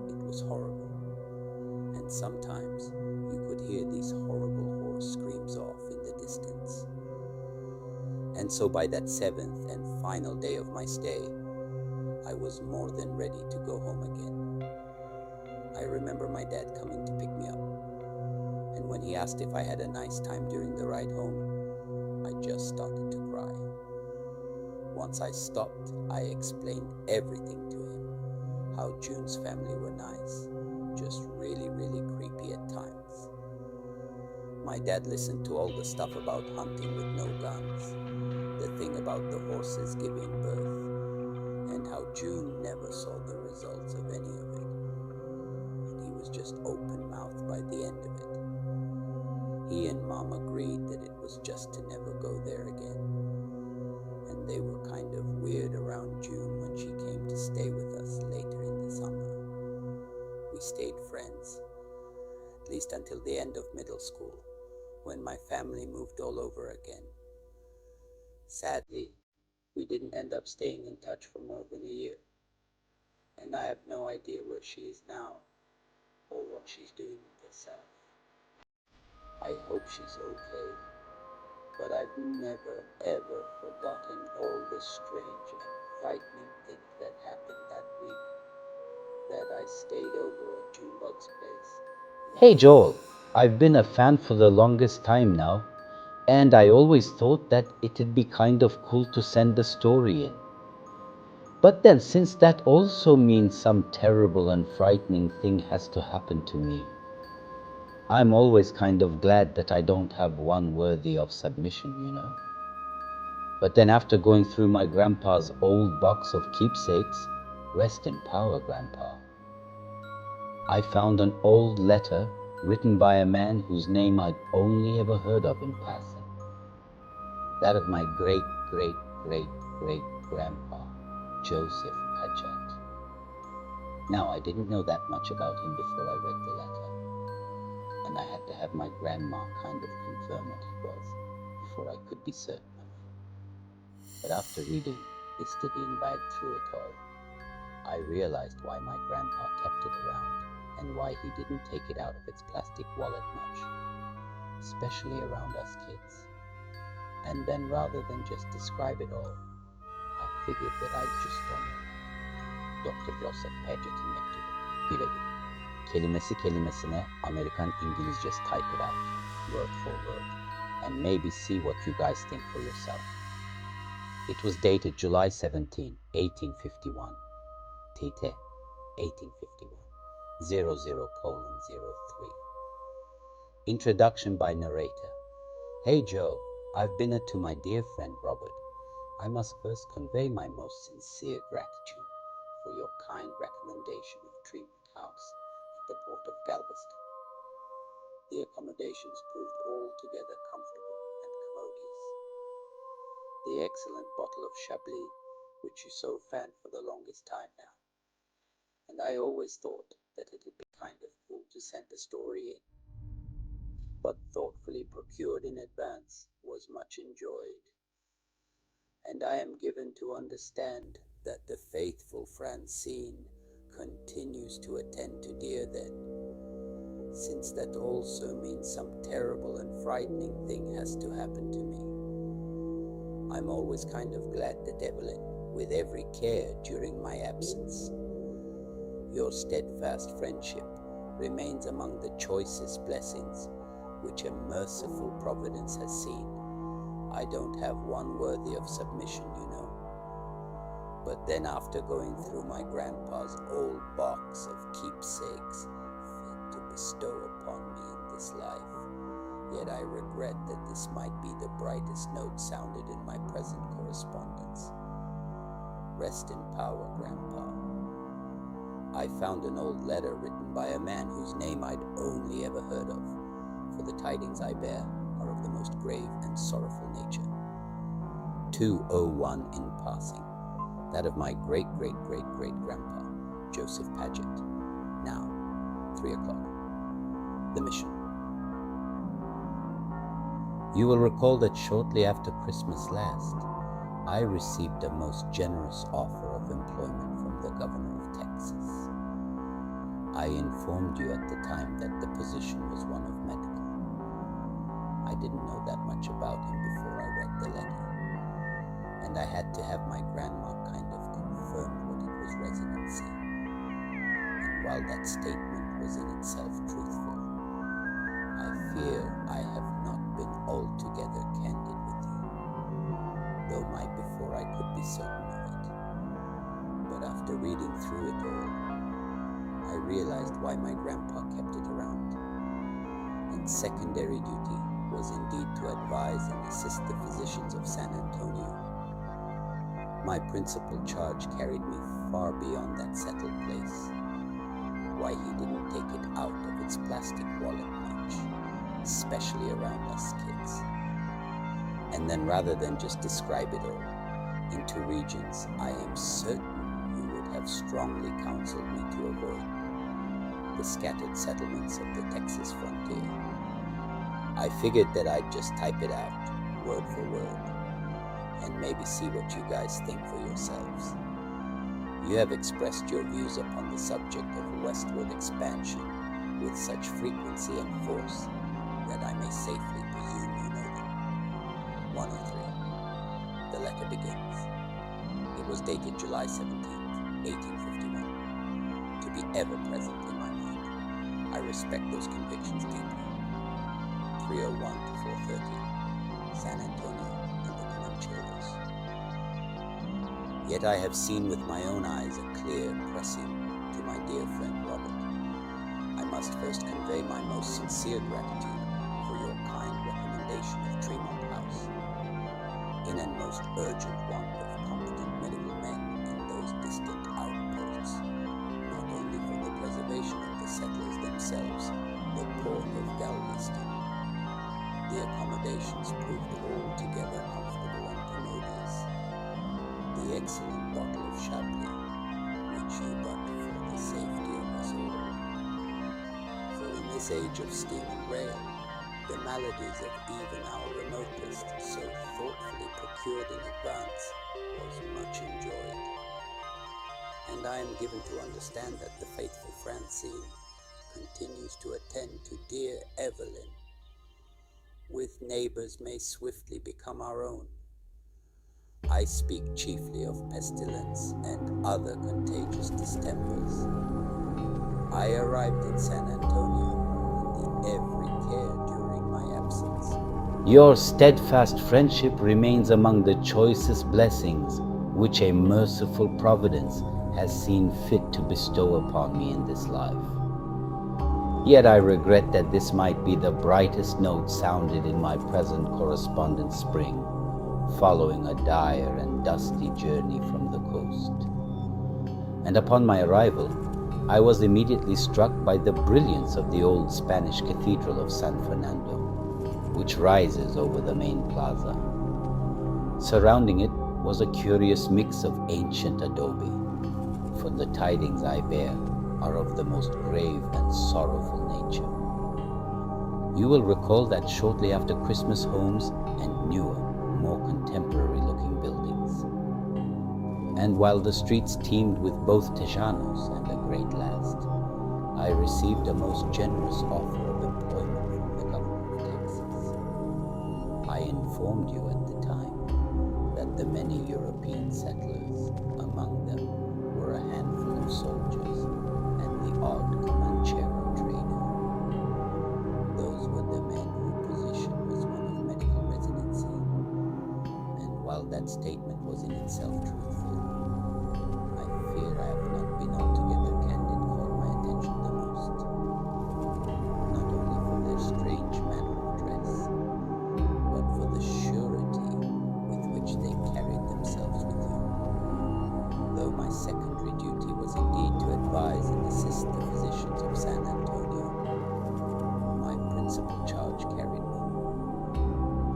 It was horrible, and sometimes you could hear these horrible horse screams off in the distance. And so by that 7th and final day of my stay, I was more than ready to go home again. I remember my dad coming to pick me up, and when he asked if I had a nice time during the ride home, I just started to cry. Once I stopped, I explained everything to him, how June's family were nice, just really, really creepy at times. My dad listened to all the stuff about hunting with no guns, the thing about the horses giving birth, and how June never saw the results of any of it, and he was just open-mouthed by the end of it. He and Mom agreed that it was just to never go there again, and they were kind of weird around June when she came to stay with us later in the summer. We stayed friends, at least until the end of middle school, when my family moved all over again. Sadly, we didn't end up staying in touch for more than a year, and I have no idea where she is now or what she's doing with herself. I hope she's okay, but I've never ever forgotten all the strange and frightening things that happened that week that I stayed over at Junebug's place. Hey Joel, I've been a fan for the longest time now, and I always thought that it'd be kind of cool to send a story in. But then, since that also means some terrible and frightening thing has to happen to me, I'm always kind of glad that I don't have one worthy of submission. But then, after going through my grandpa's old box of keepsakes, rest in power, Grandpa, I found an old letter written by a man whose name I'd only ever heard of in passing. That of my great, great, great, great grandpa, Joseph Paget. Now, I didn't know that much about him before I read the letter, and I had to have my grandma kind of confirm what it was before I could be certain of it. But after reading this to being bagged through it all, I realized why my grandpa kept it around and why he didn't take it out of its plastic wallet much, especially around us kids. And then rather than just describe it all, I figured that I'd just Dr. Joseph Paget'in mektubu. Güle güle. Kelimesi kelimesine Amerikan İngilizcesi type it out, word for word, and maybe see what you guys think for yourself. It was dated July 17, 1851. TT, 1851. 00:03. Introduction by narrator. Hey Joe, I've been it to my dear friend Robert. I must first convey my most sincere gratitude for your kind recommendation of Treatment House at the port of Galveston. The accommodations proved altogether comfortable and commodious. The excellent bottle of Chablis, which you so fanned for the longest time now. And I always thought that it'd be kind of cool to send a story in, but thoughtfully procured in advance was much enjoyed. And I am given to understand that the faithful Francine continues to attend to dear then, since that also means some terrible and frightening thing has to happen to me. I'm always kind of glad that Evelyn, with every care during my absence, your steadfast friendship remains among the choicest blessings which a merciful providence has seen. I don't have one worthy of submission, But then after going through my grandpa's old box of keepsakes fit to bestow upon me in this life, yet I regret that this might be the brightest note sounded in my present correspondence. Rest in power, Grandpa. I found an old letter written by a man whose name I'd only ever heard of, for the tidings I bear are of the most grave and sorrowful nature. 201 in passing, that of my great-great-great-great-grandpa, Joseph Paget. Now, 3 o'clock. The mission. You will recall that shortly after Christmas last, I received a most generous offer of employment from the governor of Texas. I informed you at the time that the position was one of medical. I didn't know that much about him before I read the letter, and I had to have my grandma kind of confirm what it was residency. And while that statement was in itself truthful, I fear I have not been altogether candid with you, though might before I could be certain of it. But after reading through it all, I realized why my grandpa kept it around. And secondary duty was indeed to advise and assist the physicians of San Antonio. My principal charge carried me far beyond that settled place. Why he didn't take it out of its plastic wallet much, especially around us kids. And then rather than just describe it all into regions I am certain you would have strongly counseled me to avoid, the scattered settlements of the Texas frontier, I figured that I'd just type it out, word for word, and maybe see what you guys think for yourselves. You have expressed your views upon the subject of westward expansion with such frequency and force that I may safely presume you know them. 103. The letter begins. It was dated July 17th, 1851. To be ever present in my mind. I respect those convictions deeply. 301 to 430. San Antonio and the Comancheros. Yet I have seen with my own eyes a clear pressing to my dear friend Robert. I must first convey my most sincere gratitude for your kind recommendation of Tremont House, in a most urgent want of competent medical men in those distant outposts, not only for the preservation of the settlers themselves, the port of Galveston. The accommodations proved altogether comfortable and commodious. The excellent bottle of Chablis, which you but for the safety of us all. For in this age of steam and rail, the maladies of even our remotest, so thoughtfully procured in advance, was much enjoyed. And I am given to understand that the faithful Francine continues to attend to dear Evelyn, with neighbors may swiftly become our own. I speak chiefly of pestilence and other contagious distempers. I arrived in San Antonio in the every care during my absence. Your steadfast friendship remains among the choicest blessings which a merciful providence has seen fit to bestow upon me in this life. Yet I regret that this might be the brightest note sounded in my present correspondent spring, following a dire and dusty journey from the coast. And upon my arrival, I was immediately struck by the brilliance of the old Spanish Cathedral of San Fernando, which rises over the main plaza. Surrounding it was a curious mix of ancient adobe, for the tidings I bear are of the most grave and sorrowful nature. You will recall that shortly after Christmas, homes and newer, more contemporary-looking buildings. And while the streets teemed with both Tejanos and a great last, I received a most generous offer of employment from the government of Texas. I informed you at the time that the many European settlers, among them were a handful of soldiers and the odd Comanchero trader. Those were the men whose position was one of medical residency, and while that statement was in itself truthful, I fear I have not been altogether candid for my attention the most, not only for their strange manner of dress, but for the surety with which they carried themselves with you. Though my secondary duty was indeed to advise and assist the physicians of San Antonio, my principal charge carried me.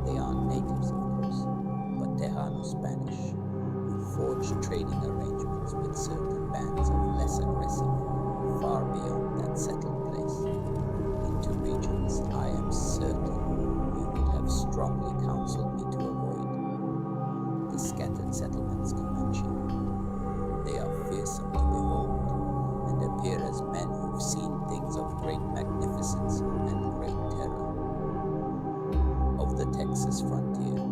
They are natives, of course, but Tejano Spanish, who forged trading arrangements with certain bands of less aggressive, far beyond that settled place, into regions I am certain you would have strongly counseled me to avoid. The scattered settlements Comanche. They are fearsome to behold, and appear as men who've seen things of great magnificence and great terror. Of the Texas frontier,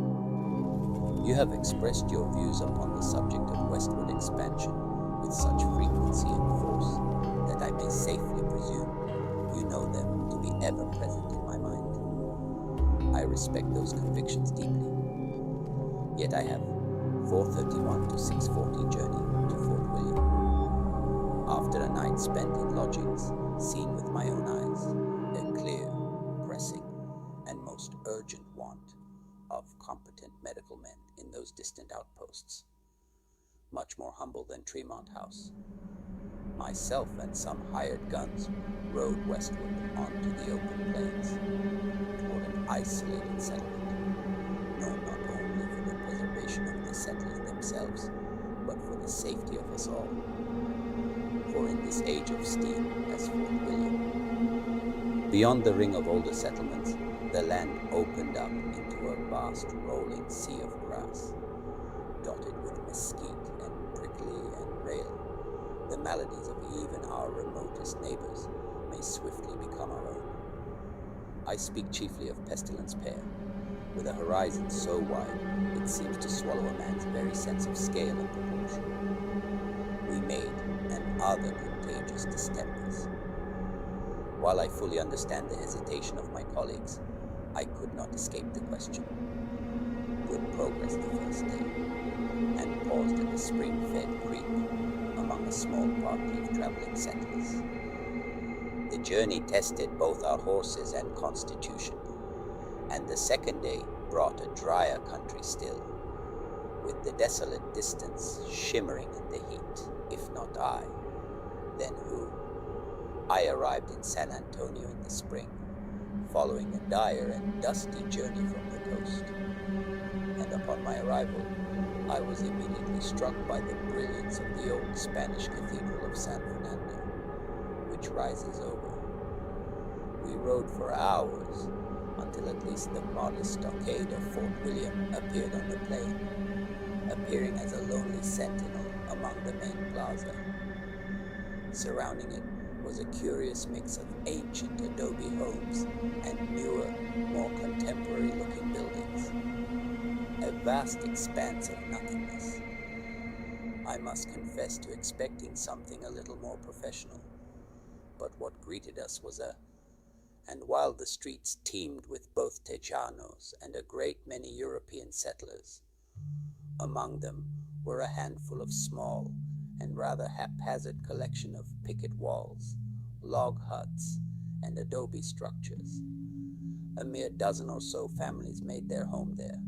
you have expressed your views upon the subject of westward expansion with such frequency and force that I may safely presume you know them to be ever present in my mind. I respect those convictions deeply. Yet I have 4:31 to 6:40 journey to Fort William. After a night spent in lodgings, seen with my own eyes, a clear, pressing, and most urgent want of competent medical men in those distant outposts, much more humble than Tremont House. Myself and some hired guns rode westward onto the open plains, toward an isolated settlement, known not only for the preservation of the settlers themselves, but for the safety of us all. For in this age of steam, as Fort William, beyond the ring of older settlements, the land opened up into a vast rolling sea of grass, dotted with mesquite and prickly and rail. The maladies of even our remotest neighbors may swiftly become our own. I speak chiefly of pestilence pair, with a horizon so wide it seems to swallow a man's very sense of scale and proportion. We made and are the contagious distempers. While I fully understand the hesitation of my colleagues, I could not escape the question. Good progress the first day, and paused at a spring-fed creek among a small party of traveling settlers. The journey tested both our horses and constitution, and the second day brought a drier country still, with the desolate distance shimmering in the heat. If not I, then who? I arrived in San Antonio in the spring, following a dire and dusty journey from the coast. And upon my arrival, I was immediately struck by the brilliance of the old Spanish Cathedral of San Fernando, which rises over. We rode for hours, until at least the modest stockade of Fort William appeared on the plain, appearing as a lonely sentinel among the main plaza. Surrounding it was a curious mix of ancient adobe homes and newer, more contemporary-looking buildings. A vast expanse of nothingness. I must confess to expecting something a little more professional, but what greeted us was and while the streets teemed with both Tejanos and a great many European settlers, among them were a handful of small and rather haphazard collection of picket walls, log huts, and adobe structures. A mere dozen or so families made their home there,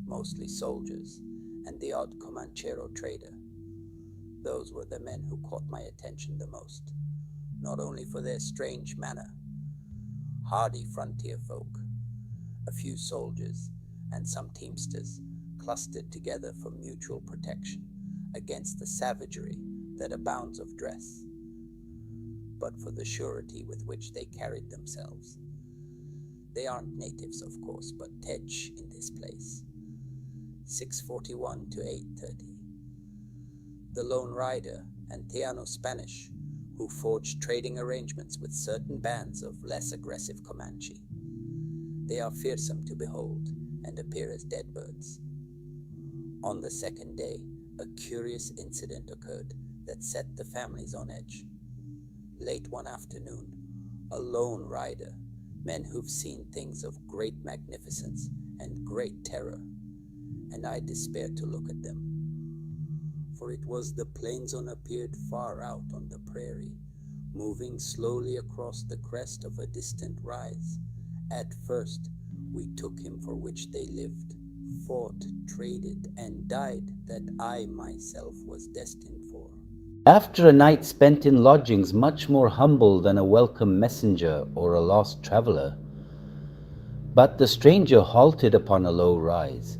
mostly soldiers and the odd Comanchero trader. Those were the men who caught my attention the most, not only for their strange manner, hardy frontier folk, a few soldiers, and some teamsters clustered together for mutual protection against the savagery that abounds of dress, but for the surety with which they carried themselves. They aren't natives, of course, but Tej in this place. 641 to 830. The lone rider and Teano Spanish, who forged trading arrangements with certain bands of less aggressive Comanche. They are fearsome to behold and appear as dead birds. On the second day, a curious incident occurred that set the families on edge. Late one afternoon, a lone rider, men who've seen things of great magnificence and great terror, and I despaired to look at them. For it was the Plainzone appeared far out on the prairie, moving slowly across the crest of a distant rise. At first, we took him for which they lived, fought, traded, and died that I myself was destined for. After a night spent in lodgings much more humble than a welcome messenger or a lost traveler, but the stranger halted upon a low rise,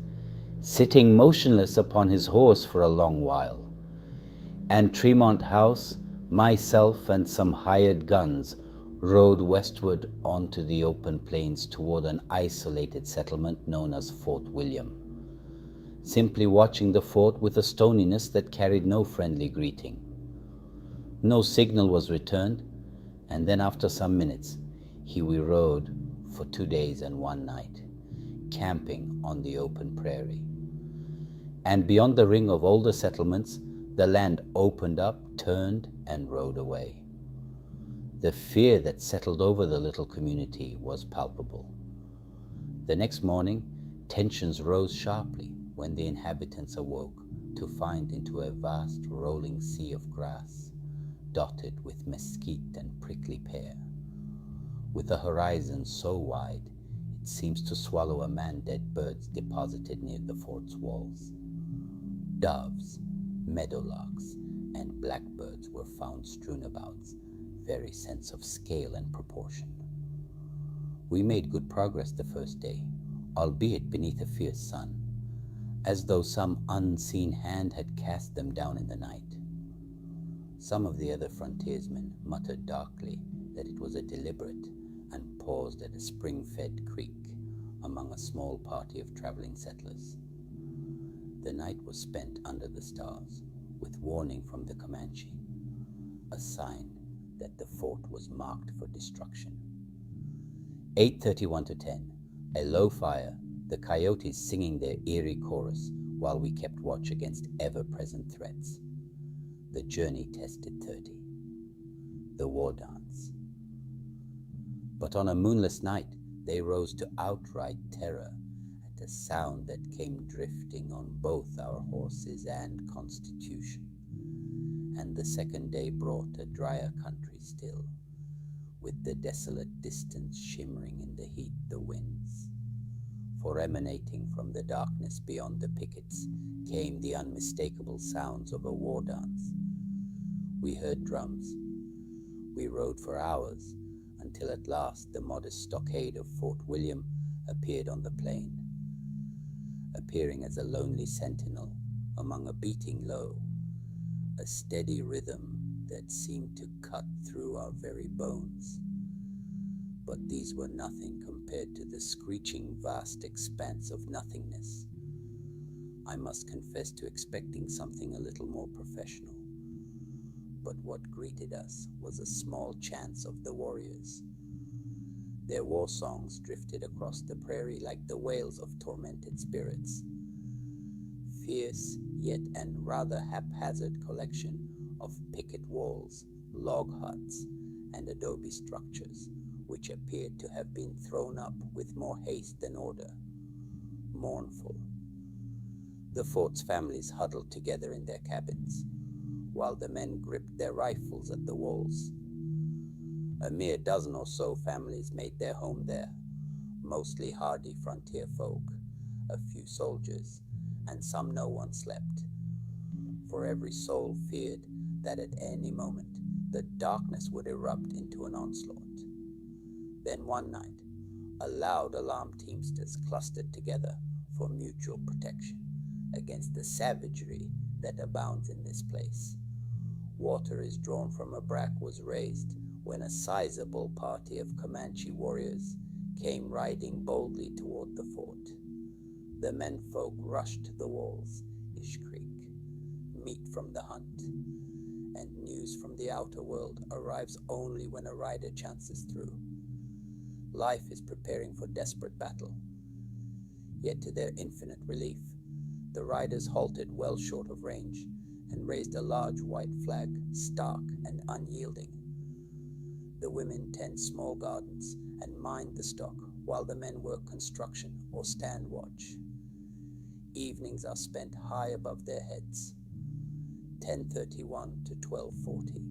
sitting motionless upon his horse for a long while. And Tremont House, myself, and some hired guns rode westward onto the open plains toward an isolated settlement known as Fort William, simply watching the fort with a stoniness that carried no friendly greeting. No signal was returned, and then after some minutes, here we rode for 2 days and 1 night, camping on the open prairie. And beyond the ring of older settlements, the land opened up, turned, and rode away. The fear that settled over the little community was palpable. The next morning, tensions rose sharply when the inhabitants awoke to find into a vast rolling sea of grass, dotted with mesquite and prickly pear, with a horizon so wide it seems to swallow a man dead birds deposited near the fort's walls. Doves, meadowlarks, and blackbirds were found strewn about, very sense of scale and proportion. We made good progress the first day, albeit beneath a fierce sun, as though some unseen hand had cast them down in the night. Some of the other frontiersmen muttered darkly that it was a deliberate, and paused at a spring-fed creek among a small party of traveling settlers. The night was spent under the stars, with warning from the Comanche, a sign that the fort was marked for destruction. 8:31 to 10. A low fire, the coyotes singing their eerie chorus while we kept watch against ever-present threats. The journey tested 30. The war dance. But on a moonless night, they rose to outright terror at a sound that came drifting on both our horses and constitution. And the second day brought a drier country still, with the desolate distance shimmering in the heat the winds. For emanating from the darkness beyond the pickets came the unmistakable sounds of a war dance. We heard drums. We rode for hours, until at last the modest stockade of Fort William appeared on the plain, appearing as a lonely sentinel among a beating low, a steady rhythm that seemed to cut through our very bones. But these were nothing compared to the screeching vast expanse of nothingness. I must confess to expecting something a little more professional. But what greeted us was a small chance of the warriors. Their war songs drifted across the prairie like the wails of tormented spirits. Fierce, yet and rather haphazard collection of picket walls, log huts, and adobe structures, which appeared to have been thrown up with more haste than order. Mournful. The fort's families huddled together in their cabins, while the men gripped their rifles at the walls. A mere dozen or so families made their home there, mostly hardy frontier folk, a few soldiers, and some no one slept. For every soul feared that at any moment the darkness would erupt into an onslaught. Then one night, a loud alarm teamsters clustered together for mutual protection against the savagery that abounds in this place. Water is drawn from a brack was raised when a sizable party of Comanche warriors came riding boldly toward the fort. The menfolk rushed to the walls, Ish Creek, meat from the hunt, and news from the outer world arrives only when a rider chances through. Life is preparing for desperate battle. Yet to their infinite relief, the riders halted well short of range and raised a large white flag, stark and unyielding. The women tend small gardens and mind the stock, while the men work construction or stand watch. Evenings are spent high above their heads. 10:31 to 12:40.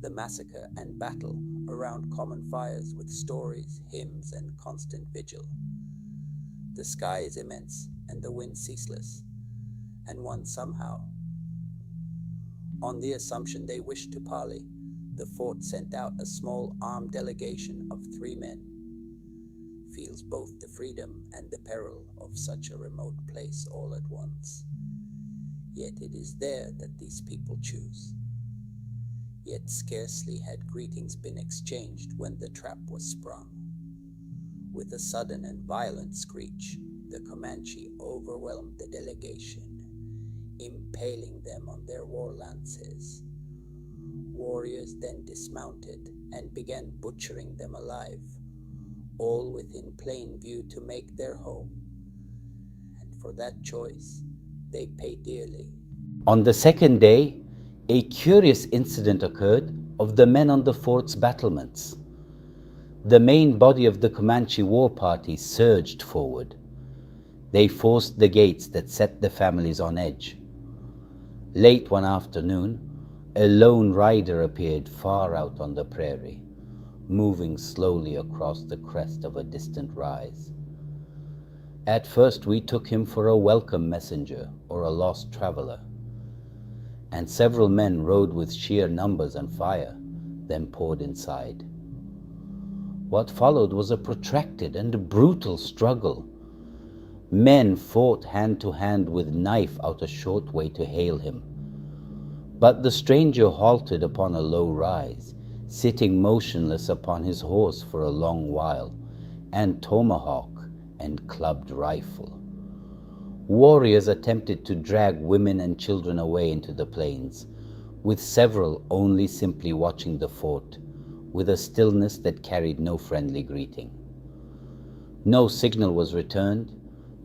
The massacre and battle around common fires with stories, hymns, and constant vigil. The sky is immense and the wind ceaseless, and one somehow, on the assumption they wished to parley, the fort sent out a small armed delegation of 3 men. Feels both the freedom and the peril of such a remote place all at once. Yet it is there that these people choose. Yet scarcely had greetings been exchanged when the trap was sprung. With a sudden and violent screech, the Comanche overwhelmed the delegation, impaling them on their war lances. Warriors then dismounted and began butchering them alive, all within plain view to make their home. And for that choice, they pay dearly. On the second day, a curious incident occurred of the men on the fort's battlements. The main body of the Comanche war party surged forward. They forced the gates that set the families on edge. Late one afternoon, a lone rider appeared far out on the prairie, moving slowly across the crest of a distant rise. At first we took him for a welcome messenger or a lost traveler, and several men rode with sheer numbers and fire, then poured inside. What followed was a protracted and brutal struggle. Men fought hand to hand with knife out a short way to hail him. But the stranger halted upon a low rise, sitting motionless upon his horse for a long while, and tomahawk and clubbed rifle. Warriors attempted to drag women and children away into the plains, with several only simply watching the fort, with a stillness that carried no friendly greeting. No signal was returned,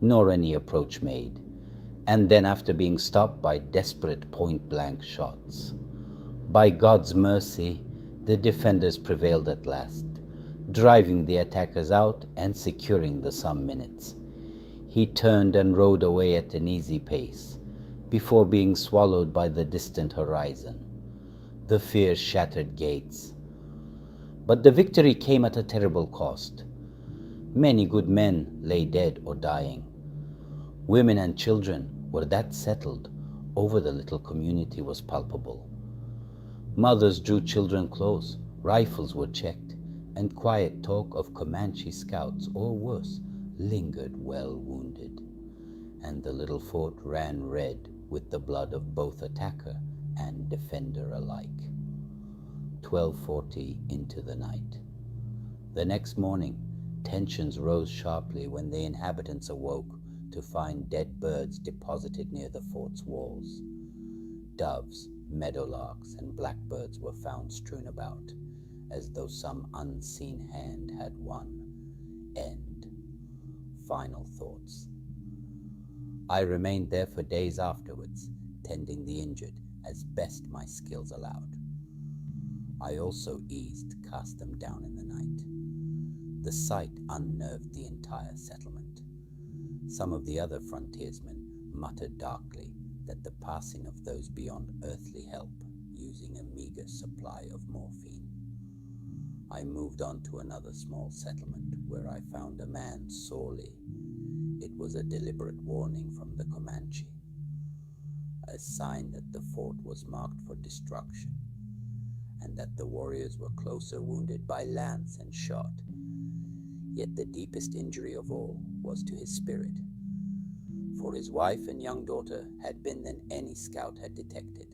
nor any approach made, and then after being stopped by desperate point-blank shots. By God's mercy, the defenders prevailed at last, driving the attackers out and securing the some minutes. He turned and rode away at an easy pace, before being swallowed by the distant horizon. The fierce shattered gates. But the victory came at a terrible cost. Many good men lay dead or dying. Women and children were that settled over the little community was palpable. Mothers drew children close, rifles were checked, and quiet talk of Comanche scouts, or worse, lingered well wounded. And the little fort ran red with the blood of both attacker and defender alike. 12:40 into the night. The next morning, tensions rose sharply when the inhabitants awoke to find dead birds deposited near the fort's walls. Doves, meadowlarks, and blackbirds were found strewn about, as though some unseen hand had won. End. Final thoughts. I remained there for days afterwards, tending the injured as best my skills allowed. I also eased, cast them down in the night. The sight unnerved the entire settlement. Some of the other frontiersmen muttered darkly that the passing of those beyond earthly help, using a meager supply of morphine. I moved on to another small settlement where I found a man sorely. It was a deliberate warning from the Comanche, a sign that the fort was marked for destruction, and that the warriors were closer wounded by lance and shot. Yet the deepest injury of all was to his spirit, for his wife and young daughter had been than any scout had detected.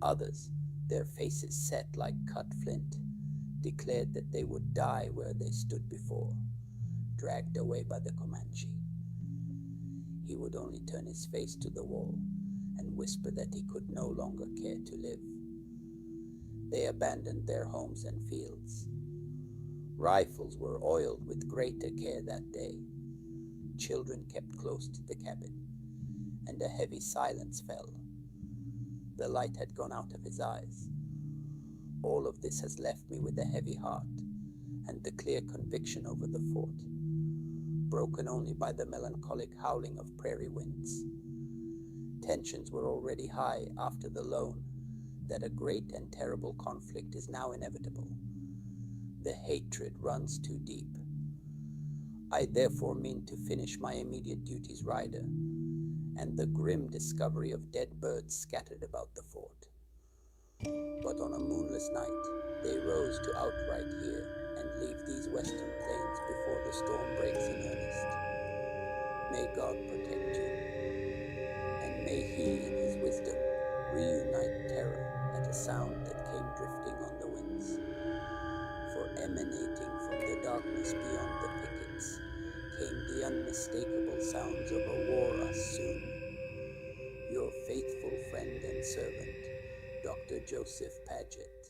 Others, their faces set like cut flint, declared that they would die where they stood before, dragged away by the Comanche. He would only turn his face to the wall and whisper that he could no longer care to live. They abandoned their homes and fields. Rifles were oiled with greater care that day. Children kept close to the cabin, and a heavy silence fell. The light had gone out of his eyes. All of this has left me with a heavy heart and the clear conviction over the fort, broken only by the melancholic howling of prairie winds. Tensions were already high after the loan that a great and terrible conflict is now inevitable. The hatred runs too deep. I therefore mean to finish my immediate duties rider, and the grim discovery of dead birds scattered about the fort. But on a moonless night, they rose to outright hear and leave these western plains before the storm breaks in earnest. May God protect you, and may He, in His wisdom, reunite terror at a sound that came drifting on the winds. For emanating from the darkness beyond the pickets came the unmistakable sounds of a war us soon. Your faithful friend and servant, Dr. Joseph Paget.